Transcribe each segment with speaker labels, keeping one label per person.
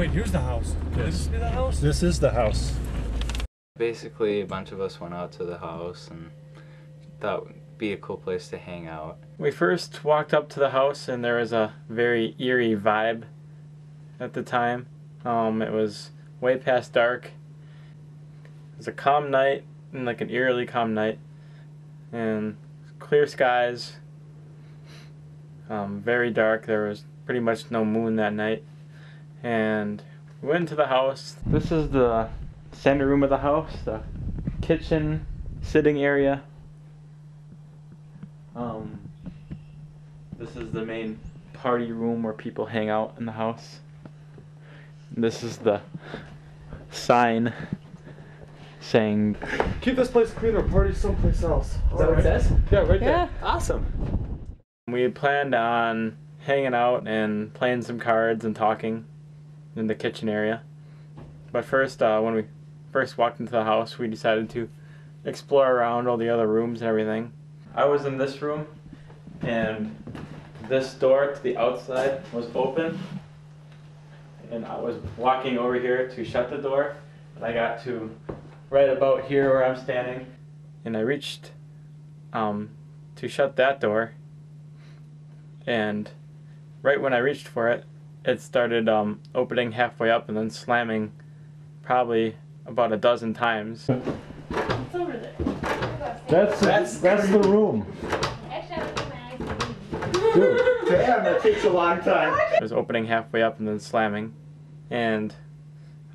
Speaker 1: wait, here's the house. Could this be the house?
Speaker 2: This is the house.
Speaker 3: Basically, a bunch of us went out to the house and thought it would be a cool place to hang out.
Speaker 4: We first walked up to the house and there was a very eerie vibe at the time. It was way past dark. It was a calm night, and like an eerily calm night, and clear skies. Very dark. There was pretty much no moon that night, and we went into the house. This is the center room of the house, the kitchen, sitting area. This is the main party room where people hang out in the house. This is the sign saying,
Speaker 1: "Keep this place clean or party someplace else."
Speaker 5: Is that what it says?
Speaker 1: Yeah, right there.
Speaker 5: Awesome.
Speaker 4: We planned on hanging out and playing some cards and talking in the kitchen area. But first, when we first walked into the house, we decided to explore around all the other rooms and everything. I was in this room, and this door to the outside was open, and I was walking over here to shut the door, and I got to right about here where I'm standing, and I reached to shut that door, and right when I reached for it, it started opening halfway up and then slamming probably about a dozen times.
Speaker 6: It's over there.
Speaker 2: That's the room.
Speaker 5: Dude, damn, that takes a long time.
Speaker 4: It was opening halfway up and then slamming, and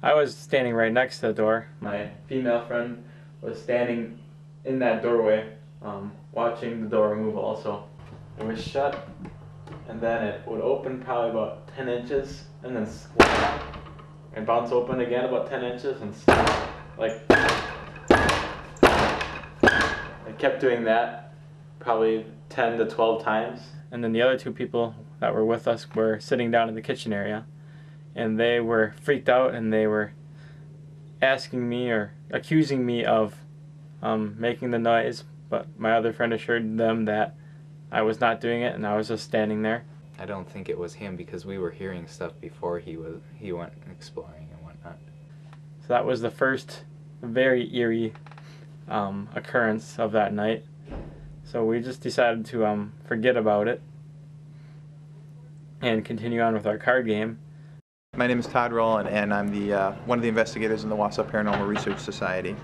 Speaker 4: I was standing right next to the door. My female friend was standing in that doorway, watching the door move also. It was shut, and then it would open probably about 10 inches, and then slam, and bounce open again about 10 inches, and slam. Like, I kept doing that probably 10 to 12 times. And then the other two people that were with us were sitting down in the kitchen area, and they were freaked out, and they were asking me or accusing me of making the noise, but my other friend assured them that I was not doing it and I was just standing there.
Speaker 3: I don't think it was him because we were hearing stuff before he went exploring and whatnot.
Speaker 4: So that was the first very eerie occurrence of that night. So we just decided to forget about it and continue on with our card game.
Speaker 7: My name is Todd Rowland, and I'm the one of the investigators in the Wausau Paranormal Research Society.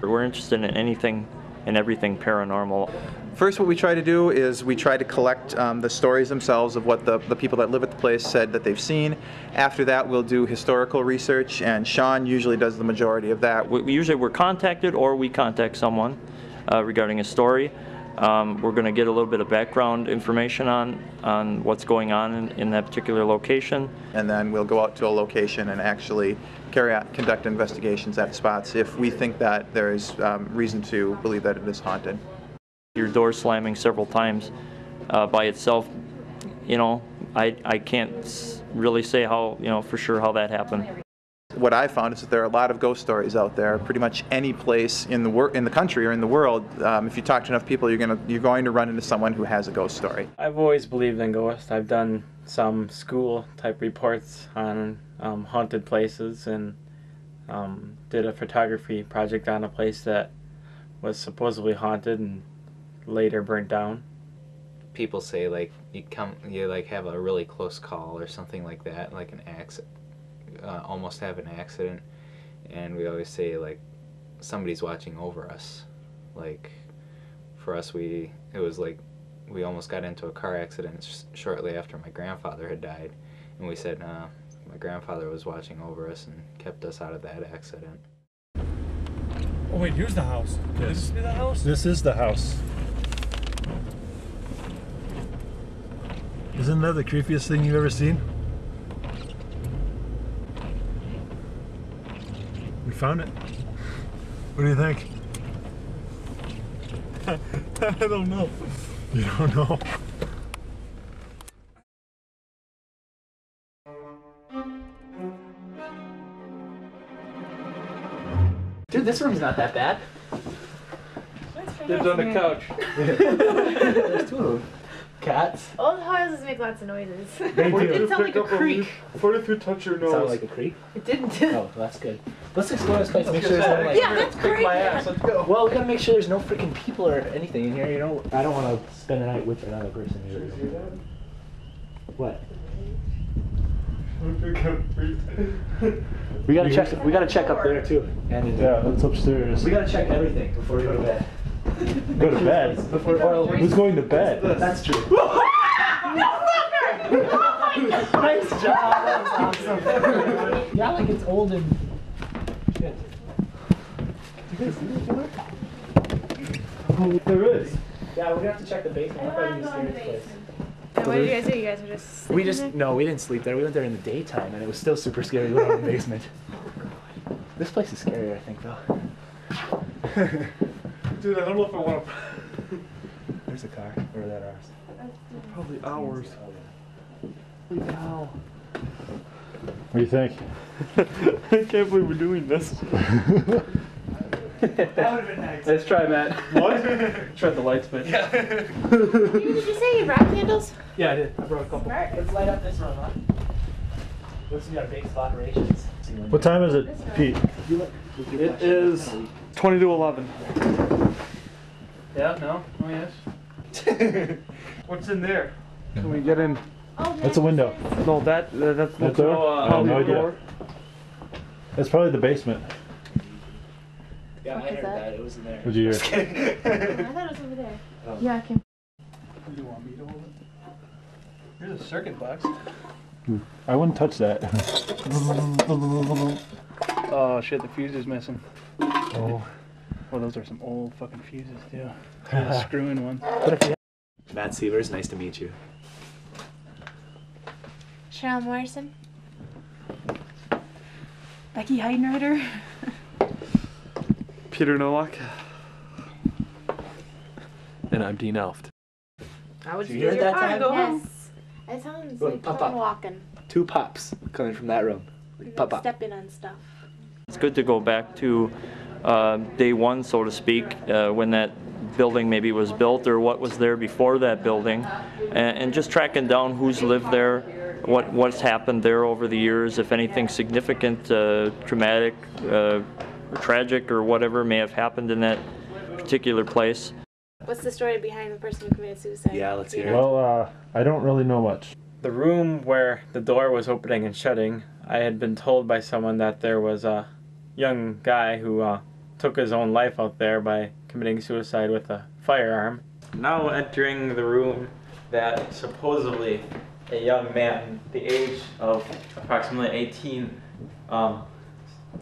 Speaker 8: We're interested in anything and everything paranormal.
Speaker 7: First, what we try to do is we try to collect the stories themselves of what the people that live at the place said that they've seen. After that, we'll do historical research, and Sean usually does the majority of that.
Speaker 8: We're contacted, or we contact someone regarding a story. We're going to get a little bit of background information on what's going on in that particular location.
Speaker 7: And then we'll go out to a location and actually conduct investigations at spots if we think that there is reason to believe that it is haunted.
Speaker 8: Your door slamming several times by itself, you know, I can't really say how, you know, for sure how that happened.
Speaker 7: What I found is that there are a lot of ghost stories out there. Pretty much any place in the country or in the world, if you talk to enough people, you're going to run into someone who has a ghost story.
Speaker 4: I've always believed in ghosts. I've done some school-type reports on haunted places, and did a photography project on a place that was supposedly haunted and later burnt down.
Speaker 3: People say like you like have a really close call or something like that, like an accident. Almost have an accident, and we always say like somebody's watching over us. Like for us, it was like we almost got into a car accident shortly after my grandfather had died, and we said my grandfather was watching over us and kept us out of that accident.
Speaker 1: Oh wait, here's the house. Could this be the house?
Speaker 2: This is the house. Isn't that the creepiest thing you've ever seen? We found it. What do you think?
Speaker 1: I don't know.
Speaker 2: You don't know?
Speaker 5: Dude, this room's not that bad.
Speaker 4: Lives on the couch.
Speaker 5: There's two of them. Cats?
Speaker 6: Old houses make lots of noises.
Speaker 5: They
Speaker 6: It
Speaker 5: do.
Speaker 6: didn't sound like a creak.
Speaker 2: What if you touch your nose?
Speaker 5: Sound like a creek?
Speaker 6: It didn't.
Speaker 5: Oh, well, that's good. Let's explore this place. Make sure there's no like.
Speaker 6: Yeah, that's great.
Speaker 2: Let's go.
Speaker 5: Well, we gotta make sure there's no freaking people or anything in here. You know, I don't want to spend the night with another person here. What? We gotta check. We gotta check up there too. And
Speaker 2: Yeah, that's upstairs.
Speaker 5: we gotta check everything before we go to bed.
Speaker 2: Go to bed.
Speaker 5: Before
Speaker 2: Who's going to bed?
Speaker 5: That's true. Nice job. That was awesome. Yeah, like it's old and shit. You guys see the door?
Speaker 2: Oh, there is.
Speaker 5: Yeah, we're gonna have to check the basement.
Speaker 6: I
Speaker 5: How about
Speaker 6: want
Speaker 5: you
Speaker 6: to go in the
Speaker 5: stay in this place?
Speaker 6: basement. And what did you guys do? You guys were just
Speaker 5: We
Speaker 6: sleeping
Speaker 5: just
Speaker 6: there?
Speaker 5: no, we didn't sleep there. We went there in the daytime, and it was still super scary. We went out in the basement. This place is scarier, I think, though.
Speaker 2: Dude, I don't know if I want to.
Speaker 5: There's a car. Or is that ours?
Speaker 2: Probably hours.
Speaker 5: Holy cow.
Speaker 2: What do you think?
Speaker 8: I can't believe we're doing this.
Speaker 5: That would have been nice.
Speaker 4: Let's try, Matt.
Speaker 2: What?
Speaker 4: Try the lights, but
Speaker 6: Did you say you brought candles?
Speaker 5: Yeah, I did. I brought a couple.
Speaker 6: Smart.
Speaker 5: Let's light up this room, huh? Listen to our base of operations.
Speaker 2: What time is it, Pete?
Speaker 4: it is 20 to 11. Yeah, no? Oh, yes.
Speaker 2: What's in there?
Speaker 4: Can we get in?
Speaker 6: Oh,
Speaker 2: That's a window.
Speaker 4: No, that's
Speaker 2: That door? I have no idea. That's probably the basement.
Speaker 5: Yeah, I
Speaker 6: What is
Speaker 5: heard
Speaker 6: that?
Speaker 5: that. It was in there.
Speaker 2: Would you hear?
Speaker 6: I thought it was over there.
Speaker 5: Oh.
Speaker 6: Yeah, I can.
Speaker 5: You want me to hold it? Here's a circuit box.
Speaker 2: I wouldn't touch that.
Speaker 4: Oh shit, the fuse is missing.
Speaker 2: Oh.
Speaker 4: Well, those are some old fucking fuses too. The screw-in one.
Speaker 5: Matt Sievers, nice to meet you.
Speaker 6: Cheryl Morrison. Becky Heidenreiter.
Speaker 4: Peter Nowak.
Speaker 5: And I'm Dean Elft.
Speaker 6: I would
Speaker 5: Did you hear it that time?
Speaker 6: Yes. It sounds
Speaker 5: Go
Speaker 6: like
Speaker 5: pop
Speaker 6: someone
Speaker 5: up.
Speaker 6: walking.
Speaker 5: 2 pops coming from that room. Like, pop up.
Speaker 6: Stepping on stuff.
Speaker 8: It's good to go back to day one, so to speak, when that building maybe was built or what was there before that building, and just tracking down who's lived there, what's happened there over the years, if anything significant, traumatic, tragic, or whatever may have happened in that particular place.
Speaker 6: What's the story behind the person who committed suicide?
Speaker 5: Yeah, let's hear it.
Speaker 2: Well, I don't really know much.
Speaker 4: The room where the door was opening and shutting, I had been told by someone that there was a young guy who took his own life out there by committing suicide with a firearm. Now entering the room that supposedly a young man, the age of approximately 18,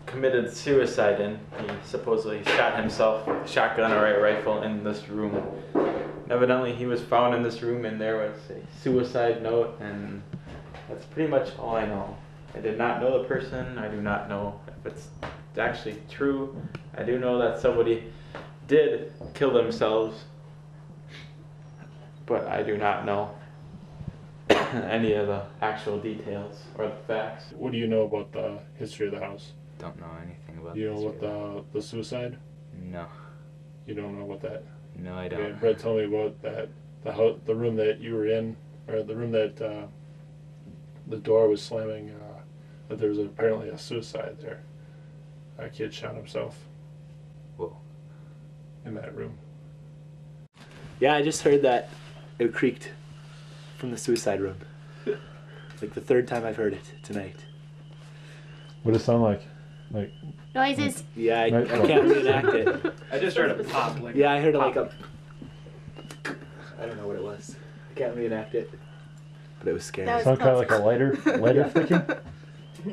Speaker 4: committed suicide in. He supposedly shot himself with a shotgun or a rifle in this room. Evidently he was found in this room and there was a suicide note, and that's pretty much all I know. I did not know the person. I do not know if it's actually true. I do know that somebody did kill themselves, but I do not know any of the actual details or the facts.
Speaker 2: What do you know about the history of the house?
Speaker 3: Don't know anything about
Speaker 2: You know
Speaker 3: this
Speaker 2: what the suicide?
Speaker 3: No.
Speaker 2: You don't know about that?
Speaker 3: No, I
Speaker 2: Okay,
Speaker 3: don't.
Speaker 2: Brett told me about that. The room that you were in, or the room that the door was slamming. That there was apparently a suicide there. A kid shot himself.
Speaker 3: Whoa.
Speaker 2: In that room.
Speaker 5: Yeah, I just heard that it creaked from the suicide room. Like the 3rd time I've heard it tonight.
Speaker 2: What does it sound like? Like
Speaker 6: Noises.
Speaker 5: Yeah, I
Speaker 2: Right.
Speaker 5: can't reenact it.
Speaker 4: I just heard a pop. Like
Speaker 5: Yeah, I heard it like a... I don't know what it was. I can't reenact it. But it was scary.
Speaker 6: That was
Speaker 2: sound kind of like a lighter flicking.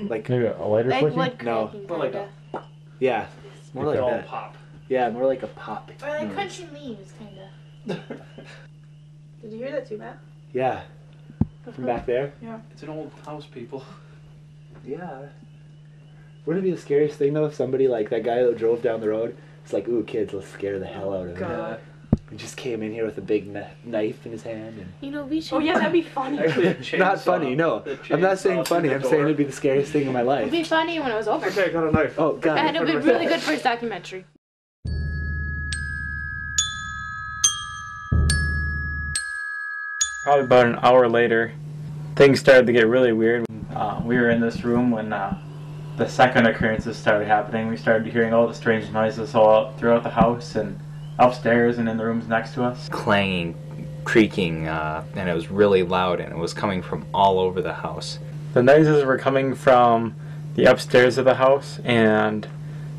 Speaker 5: Like,
Speaker 2: Maybe a lighter
Speaker 6: Like
Speaker 2: flicking.
Speaker 6: wood
Speaker 5: No.
Speaker 6: cracking,
Speaker 4: More like
Speaker 6: kinda.
Speaker 5: yeah, more like that.
Speaker 4: pop.
Speaker 5: Yeah, more like a pop.
Speaker 6: Or like
Speaker 5: noise.
Speaker 6: crunching leaves, kinda. Did you hear that too, Matt?
Speaker 5: Yeah, from back there.
Speaker 4: It's an old house, people.
Speaker 5: Yeah. Wouldn't it be the scariest thing though if somebody like that guy that drove down the road, it's like, ooh, kids, let's scare the hell out of him.
Speaker 4: God.
Speaker 5: He just came in here with a big knife in his hand and...
Speaker 6: You know, we should.
Speaker 9: Oh yeah, that'd be funny.
Speaker 5: Not funny, no. I'm not saying funny, I'm saying it'd be the scariest thing in my
Speaker 6: It'd
Speaker 5: life.
Speaker 6: be funny when it was over.
Speaker 4: Okay, I got a knife.
Speaker 5: Oh, God.
Speaker 6: And it'd be really good for his documentary.
Speaker 4: Probably about an hour later, things started to get really weird. We were in this room when the second occurrences started happening. We started hearing all the strange noises all throughout the house and upstairs and in the rooms next to us.
Speaker 3: Clanging, creaking, and it was really loud, and it was coming from all over the house.
Speaker 4: The noises were coming from the upstairs of the house and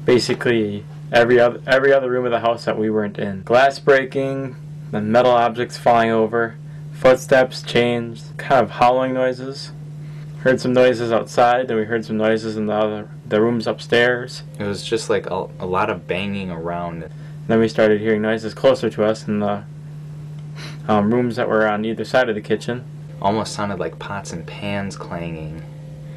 Speaker 4: basically every other room of the house that we weren't in. Glass breaking, the metal objects falling over, footsteps, chains, kind of howling noises. Heard some noises outside, then we heard some noises in the rooms upstairs.
Speaker 3: It was just like a lot of banging around.
Speaker 4: Then we started hearing noises closer to us in the rooms that were on either side of the kitchen.
Speaker 3: Almost sounded like pots and pans clanging.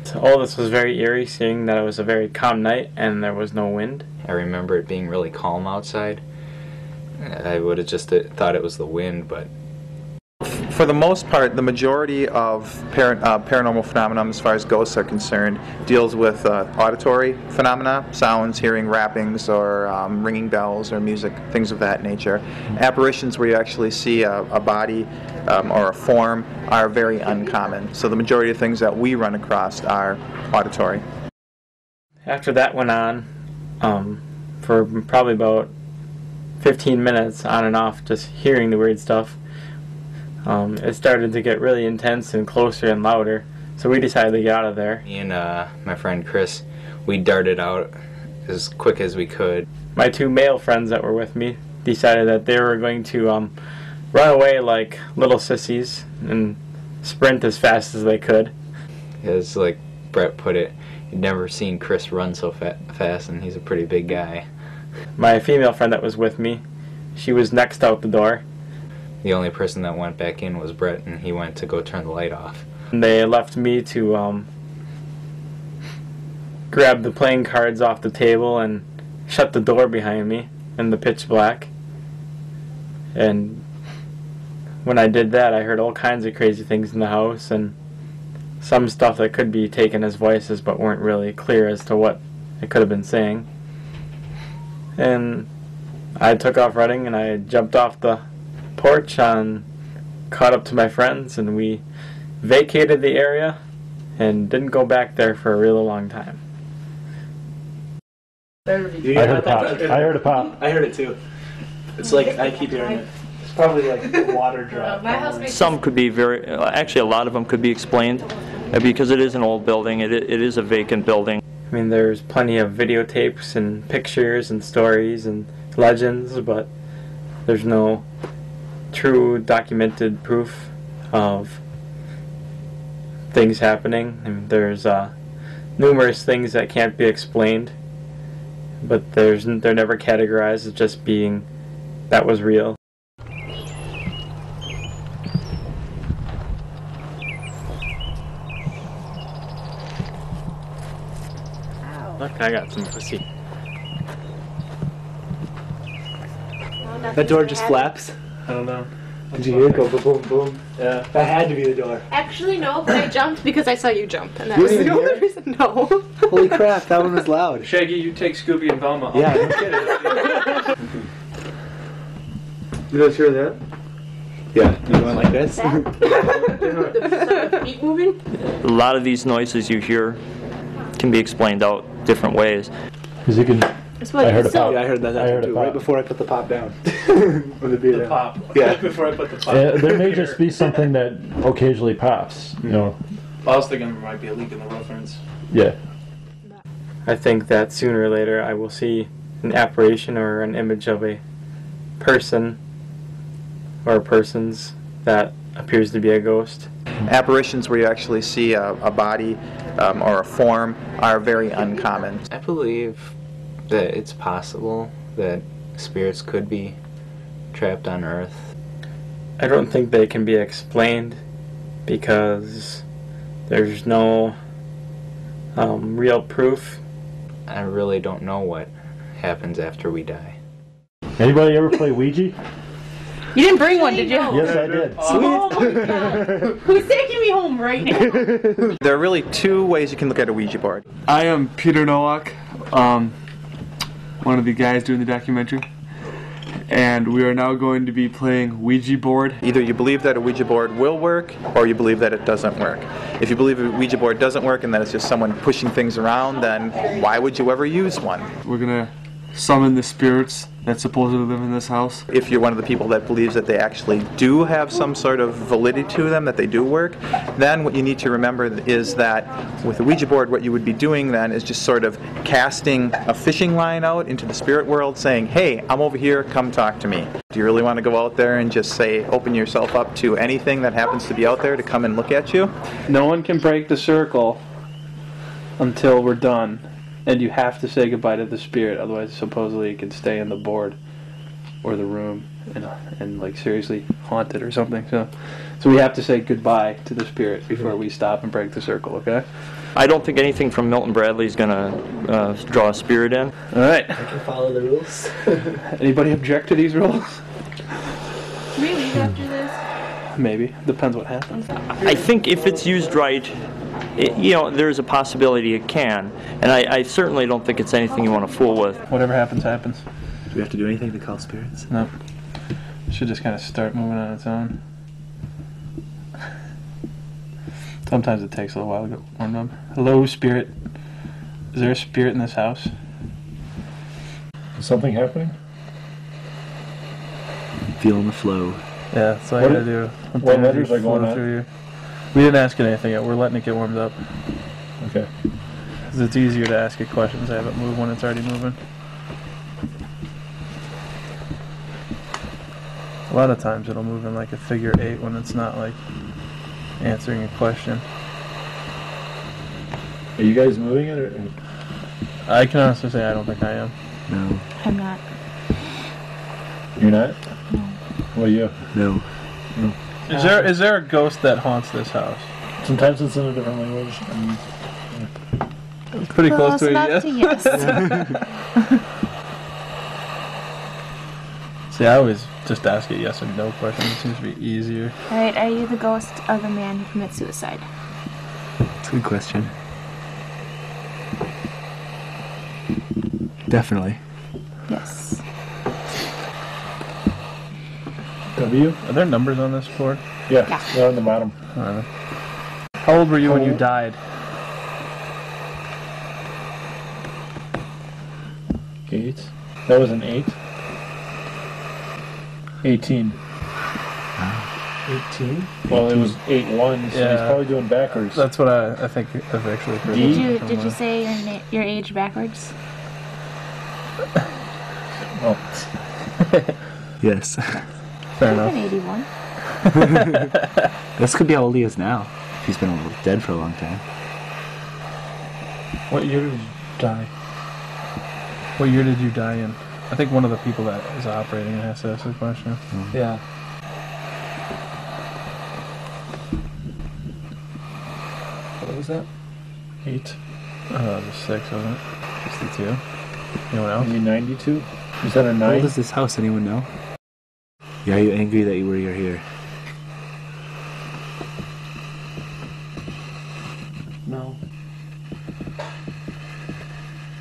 Speaker 4: So all this was very eerie, seeing that it was a very calm night and there was no wind.
Speaker 3: I remember it being really calm outside. I would have just thought it was the wind, but...
Speaker 7: For the most part, the majority of paranormal phenomena, as far as ghosts are concerned, deals with auditory phenomena, sounds, hearing rappings or ringing bells or music, things of that nature. Apparitions where you actually see a body or a form are very uncommon. So the majority of things that we run across are auditory.
Speaker 4: After that went on, for probably about 15 minutes on and off, just hearing the weird stuff, it started to get really intense and closer and louder, so we decided to get out of there.
Speaker 3: Me and my friend Chris, we darted out as quick as we could.
Speaker 4: My two male friends that were with me decided that they were going to run away like little sissies and sprint as fast as they could.
Speaker 3: As like Brett put it, he'd never seen Chris run so fast, and he's a pretty big guy.
Speaker 4: My female friend that was with me, she was next out the door.
Speaker 3: The only person that went back in was Brett, and he went to go turn the light off.
Speaker 4: And they left me to grab the playing cards off the table and shut the door behind me in the pitch black. And when I did that, I heard all kinds of crazy things in the house and some stuff that could be taken as voices but weren't really clear as to what it could have been saying. And I took off running and I jumped off the porch and caught up to my friends, and we vacated the area and didn't go back there for a really long time.
Speaker 5: I heard a pop. I heard a pop. I heard it too. It's like I keep hearing it. It's probably like a water drop.
Speaker 8: Some could be actually a lot of them could be explained because it is an old building. It is a vacant building.
Speaker 4: I mean, there's plenty of videotapes and pictures and stories and legends, but there's no true documented proof of things happening. I mean, there's numerous things that can't be explained, but they're never categorized as just being that was real. Look, I got some pussy.
Speaker 5: That door just flaps. I don't know. Did you hear it go boom, boom, boom? Yeah. That had to be the door.
Speaker 6: Actually, no, but I jumped because I saw you jump, and that was the only reason. No.
Speaker 5: Holy crap, that one was loud.
Speaker 1: Shaggy, you take Scooby and Velma.
Speaker 5: Yeah, no kidding.
Speaker 2: You guys hear that?
Speaker 5: Yeah, you going like this?
Speaker 6: The feet moving?
Speaker 8: A lot of these noises you hear can be explained out different ways.
Speaker 5: Because you can.
Speaker 6: I heard a pop.
Speaker 5: Yeah, I heard that too. Right before I put the pop down. With the beer down.
Speaker 1: Pop.
Speaker 5: Yeah.
Speaker 1: Right before I put the pop.
Speaker 9: There may just be something that occasionally pops, you know.
Speaker 1: I was thinking there might be a leak in the reference.
Speaker 9: Yeah.
Speaker 4: I think that sooner or later I will see an apparition or an image of a person or persons that appears to be a ghost.
Speaker 7: Apparitions where you actually see a body or a form are very uncommon.
Speaker 3: I believe that it's possible that spirits could be trapped on Earth.
Speaker 4: I don't think they can be explained because there's no real proof.
Speaker 3: I really don't know what happens after we die.
Speaker 9: Anybody ever play Ouija?
Speaker 6: You didn't bring one, did you?
Speaker 9: Yes, I did.
Speaker 6: Oh my god. Who's taking me home right now?
Speaker 7: There are really two ways you can look at a Ouija board.
Speaker 2: I am Peter Nowak, one of the guys doing the documentary.
Speaker 10: and we are now going to be playing Ouija board.
Speaker 7: Either you believe that a Ouija board will work, or you believe that it doesn't work. If you believe a Ouija board doesn't work and that it's just someone pushing things around, then why would you ever use one?
Speaker 10: We're gonna summon the spirits that supposedly live in this house.
Speaker 7: If you're one of the people that believes that they actually do have some sort of validity to them, that they do work, then what you need to remember is that with a Ouija board, what you would be doing then is just sort of casting a fishing line out into the spirit world saying, hey, I'm over here, come talk to me. Do you really want to go out there and just say, open yourself up to anything that happens to be out there to come and look at you?
Speaker 11: No one can break the circle until we're done. And you have to say goodbye to the spirit, otherwise supposedly it can stay in the board or the room and like seriously haunt it or something. So we have to say goodbye to the spirit before we stop and break the circle, okay?
Speaker 8: I don't think anything from Milton Bradley is going to draw a spirit in.
Speaker 11: All right.
Speaker 6: I can follow the rules.
Speaker 11: Anybody object to these rules?
Speaker 12: Really, after this?
Speaker 11: Maybe. Depends what happens.
Speaker 8: I think if it's used right, there's a possibility it can. And I certainly don't think it's anything you want to fool with.
Speaker 11: Whatever happens, happens.
Speaker 6: Do we have to do anything to call spirits?
Speaker 11: No. It should just kind of start moving on its own. Sometimes it takes a little while to get warmed up. Hello, spirit. Is there a spirit in this house?
Speaker 2: Is something happening?
Speaker 6: Feeling the flow.
Speaker 11: Yeah, that's all you gotta do.
Speaker 2: What letters are going on?
Speaker 11: Through you. We didn't ask it anything yet. We're letting it get warmed up.
Speaker 2: Okay.
Speaker 11: Because it's easier to ask it questions. Have it move when it's already moving. A lot of times it'll move in like a figure 8 when it's not like answering a question.
Speaker 2: Are you guys moving it? Or?
Speaker 11: I can honestly say I don't think I am.
Speaker 6: No.
Speaker 12: I'm not.
Speaker 2: You're not?
Speaker 12: No.
Speaker 2: What are you?
Speaker 6: No.
Speaker 2: No.
Speaker 11: Is there a ghost that haunts this house?
Speaker 2: Sometimes it's in a different language.
Speaker 11: Pretty close to
Speaker 12: enough
Speaker 11: a yes.
Speaker 12: to yes.
Speaker 11: See, I always just ask a yes or no question. It seems to be easier.
Speaker 12: Alright, are you the ghost of a man who commits suicide?
Speaker 6: That's a good question. Definitely.
Speaker 12: Yes.
Speaker 2: W?
Speaker 11: Are there numbers on this board?
Speaker 2: Yeah, they're on the bottom.
Speaker 11: How old were you when you died?
Speaker 2: 8. That was an 8. 18.
Speaker 6: 18?
Speaker 2: Well, it was 8-1, so he's probably doing backwards.
Speaker 11: That's what I think I've actually heard.
Speaker 12: Did you say your age backwards?
Speaker 2: Oh.
Speaker 6: Yes.
Speaker 11: Fair enough.
Speaker 12: I'm 81.
Speaker 6: This could be how old he is now. He's been dead for a long time.
Speaker 11: What year did you die? What year did you die in? I think one of the people that is operating has to ask the question.
Speaker 6: Mm-hmm.
Speaker 11: Yeah.
Speaker 2: What was that? 8.
Speaker 11: It was 6, wasn't it? 62. Anyone else?
Speaker 2: Maybe 92? Is that a 9?
Speaker 6: How old is this house? Anyone know? Yeah, are you angry that you're here?
Speaker 10: No.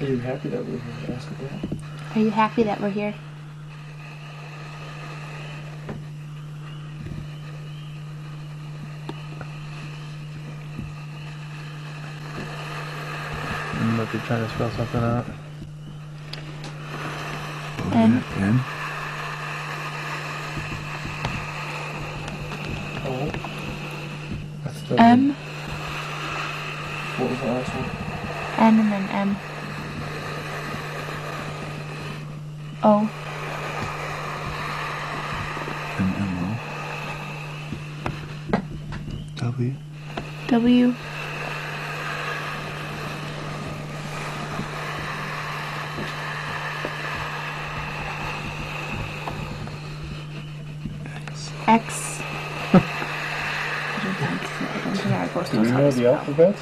Speaker 10: Are you happy that we're here? Ask it that.
Speaker 12: Are you happy that we're here?
Speaker 11: Look, you're trying to spell something out.
Speaker 12: N.
Speaker 6: N?
Speaker 10: Oh. That's the
Speaker 12: M.
Speaker 10: What was the last one?
Speaker 12: N and then M. O.
Speaker 6: M-M-O. W?
Speaker 12: W. X.
Speaker 2: Do you know the alphabet?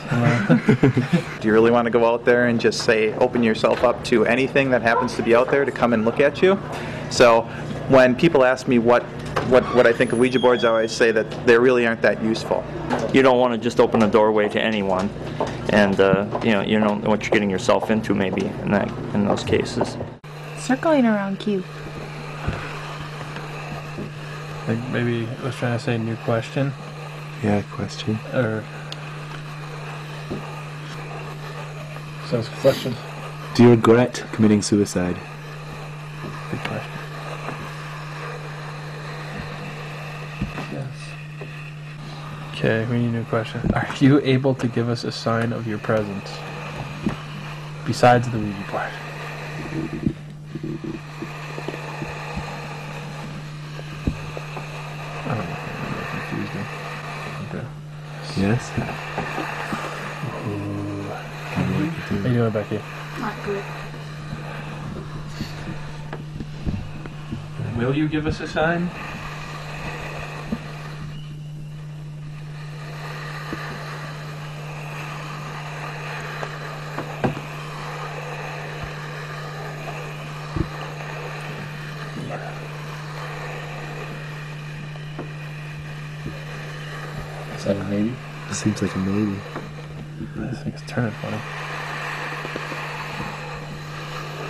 Speaker 7: Do you really want to go out there and just say, open yourself up to anything that happens to be out there to come and look at you? So when people ask me what I think of Ouija boards, I always say that they really aren't that useful.
Speaker 8: You don't want to just open a doorway to anyone, and you know what you're getting yourself into maybe in those cases.
Speaker 12: Circling around Q.
Speaker 11: Like maybe I was trying to say new question.
Speaker 13: Yeah, question.
Speaker 11: Or
Speaker 2: Sounds a question.
Speaker 13: Do you regret committing suicide?
Speaker 11: good question.
Speaker 2: Yes.
Speaker 11: Okay, we need a new question. Are you able to give us a sign of your presence besides the Ouija board? I don't know. That confused me. Okay.
Speaker 13: Yes.
Speaker 11: How you doing, Becky?
Speaker 12: Not good.
Speaker 11: Will you give us a sign?
Speaker 2: Is that a maybe?
Speaker 13: Seems like a maybe.
Speaker 11: I think it's turning funny.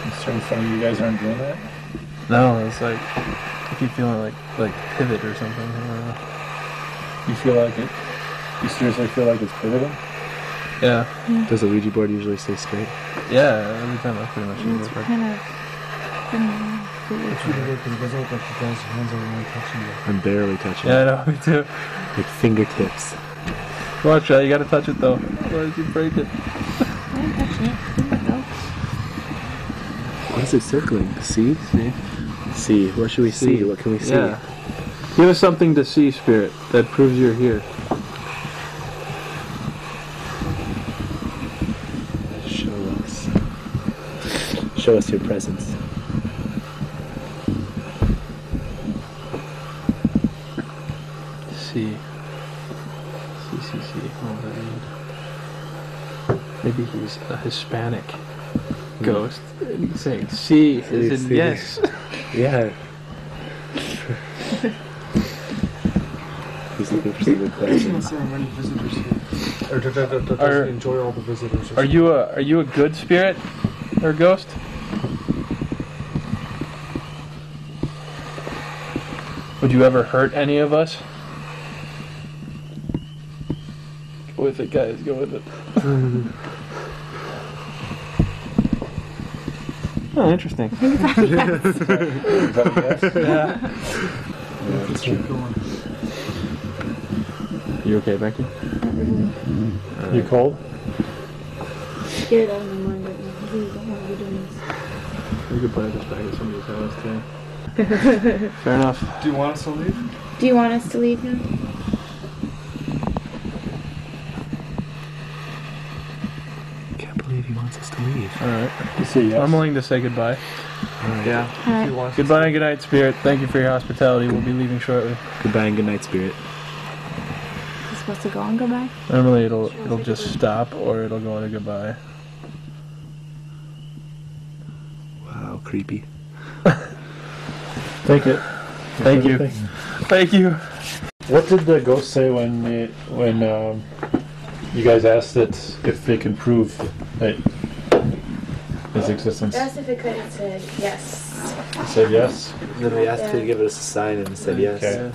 Speaker 2: It's so funny you guys aren't doing that.
Speaker 11: No, it's like I keep feeling like pivot or something. I don't know.
Speaker 2: You feel like it? You seriously feel like it's pivoting?
Speaker 11: Yeah.
Speaker 13: Does the Ouija board usually stay straight?
Speaker 11: Yeah, every time I pretty much
Speaker 12: It's kind of.
Speaker 9: It's really weird because it doesn't look like you guys' hands are really touching you.
Speaker 13: I'm barely touching
Speaker 11: Yeah, I
Speaker 13: it.
Speaker 11: know, me too.
Speaker 13: Like fingertips.
Speaker 11: Watch out, you gotta touch it though. Otherwise you break it.
Speaker 12: I'm touching it. There we go.
Speaker 13: What is it circling? See? See. What should we see? What can we see?
Speaker 11: Yeah.
Speaker 2: Give us something to see, Spirit, that proves you're here.
Speaker 13: Show us. Show us your presence.
Speaker 11: See. What does that mean? Maybe he's a Hispanic ghost. And he's saying see as in yes.
Speaker 13: Yeah. He's looking for some good questions.
Speaker 9: There are many visitors here. Or does enjoy all the visitors.
Speaker 11: Are you a good spirit or ghost? Would you ever hurt any of us? Go with it, guys. Go with it. Oh, interesting. Yeah.
Speaker 9: Let's keep going.
Speaker 11: You okay, Becky?
Speaker 2: You cold?
Speaker 12: Get it out of my mind right now. I really don't want to be doing this.
Speaker 11: We could play this back at somebody's house too. Fair enough.
Speaker 9: Do you want us to leave?
Speaker 12: Do you want us to leave now?
Speaker 13: Can't believe he wants us to leave.
Speaker 11: Alright.
Speaker 2: You say yes.
Speaker 11: I'm willing to say goodbye.
Speaker 13: Alright.
Speaker 11: Yeah.
Speaker 12: Alright.
Speaker 9: You want us
Speaker 11: Goodbye and good night, Spirit. Thank you for your hospitality. We'll be leaving shortly.
Speaker 13: Goodbye and good night, Spirit.
Speaker 12: Is it supposed to go on goodbye?
Speaker 11: Normally it'll just stop or it'll go into goodbye.
Speaker 13: Wow, creepy.
Speaker 2: Take it.
Speaker 11: Thank you. Thank you.
Speaker 2: What did the ghost say when you guys asked it if they can prove that his existence?
Speaker 6: Asked if it could, it said yes.
Speaker 2: It said yes.
Speaker 13: And then we asked her to give us a sign and it said yes.
Speaker 2: Okay.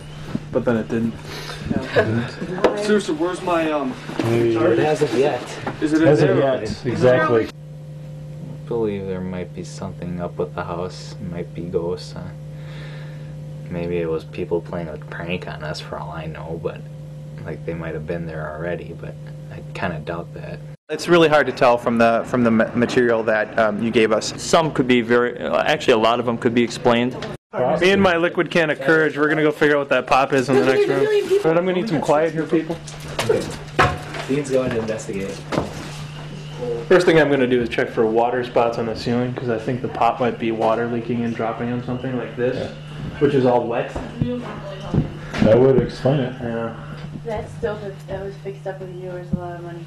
Speaker 11: But then it didn't.
Speaker 9: Seriously, where's my
Speaker 13: It hasn't yet.
Speaker 9: Is it in
Speaker 2: Hasn't
Speaker 9: there?
Speaker 2: yet. Exactly.
Speaker 3: I believe there might be something up with the house. It might be ghosts. Maybe it was people playing a prank on us for all I know, but like they might have been there already, but I kind of doubt that.
Speaker 7: It's really hard to tell from the material that you gave us.
Speaker 8: Some could be actually a lot of them could be explained.
Speaker 11: Me and my liquid can of courage, we're going to go figure out what that pop is in the next room. Alright, I'm going to need some quiet here, people.
Speaker 13: Okay. Dean's going to investigate.
Speaker 11: First thing I'm going to do is check for water spots on the ceiling, because I think the pop might be water leaking and dropping on something like this, which is all wet.
Speaker 2: That would explain it.
Speaker 11: Yeah.
Speaker 6: That stove that was fixed up with you was a lot of money.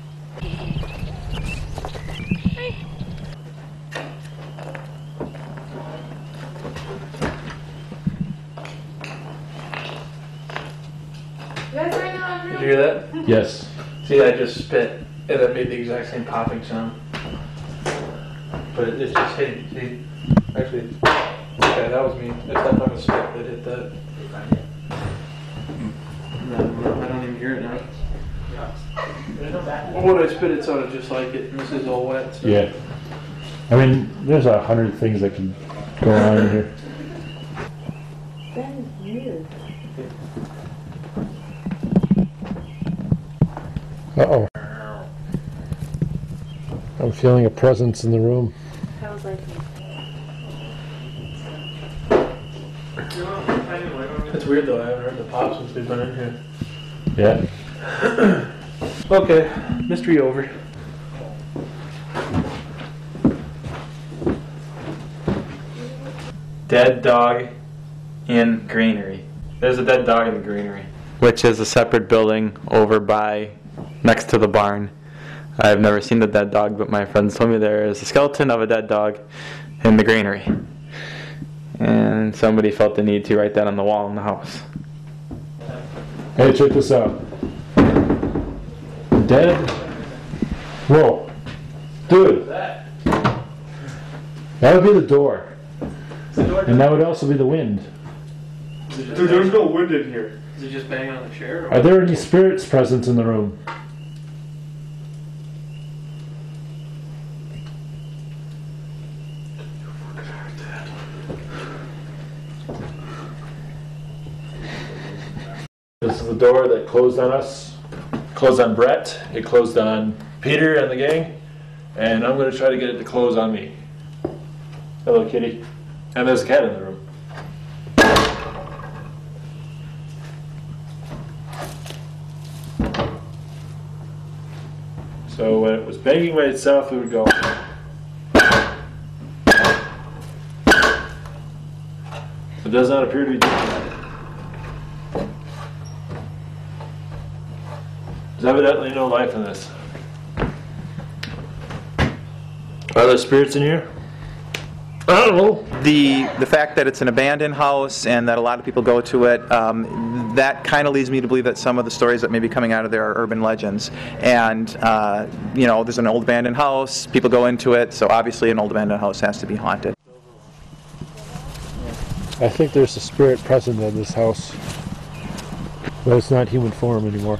Speaker 11: Did you hear that?
Speaker 2: Yes.
Speaker 11: See, I just spit, and that made the exact same popping sound. But it's just hitting. See? Actually, okay, that was me. I stepped on a spit that hit that. Well, when I spit, it sounded just like it, and this is all wet. So.
Speaker 2: Yeah. I mean, there's 100 things that can go on in here.
Speaker 12: That is weird.
Speaker 2: Uh-oh. I'm feeling a presence in the room.
Speaker 12: How's that?
Speaker 11: It's weird though, I haven't heard the pop since we've been in here.
Speaker 2: Yeah.
Speaker 11: Okay, mystery over.
Speaker 4: Dead dog in granary. There's a dead dog in the granary, which is a separate building over by, next to the barn. I've never seen the dead dog, but my friends told me there is a skeleton of a dead dog in the granary. And somebody felt the need to write that on the wall in the house.
Speaker 2: Hey, check this out. Dead? Whoa. Dude. That would be the door. And that would also be the wind.
Speaker 11: Dude, there's no wind in here. Is it just banging on the chair? Or
Speaker 2: Are there any spirits present in the room? This is the door that closed on us, closed on Brett, it closed on Peter and the gang, and I'm going to try to get it to close on me. Hello, kitty. And there's a cat in the room. So when it was banging by itself, it would go. It does not appear to be doing that. There's evidently no life in this. Are there spirits in here? I don't know.
Speaker 7: The fact that it's an abandoned house and that a lot of people go to it, that kind of leads me to believe that some of the stories that may be coming out of there are urban legends. And, you know, there's an old abandoned house, people go into it, so obviously an old abandoned house has to be haunted.
Speaker 2: I think there's a spirit present in this house, but it's not human form anymore.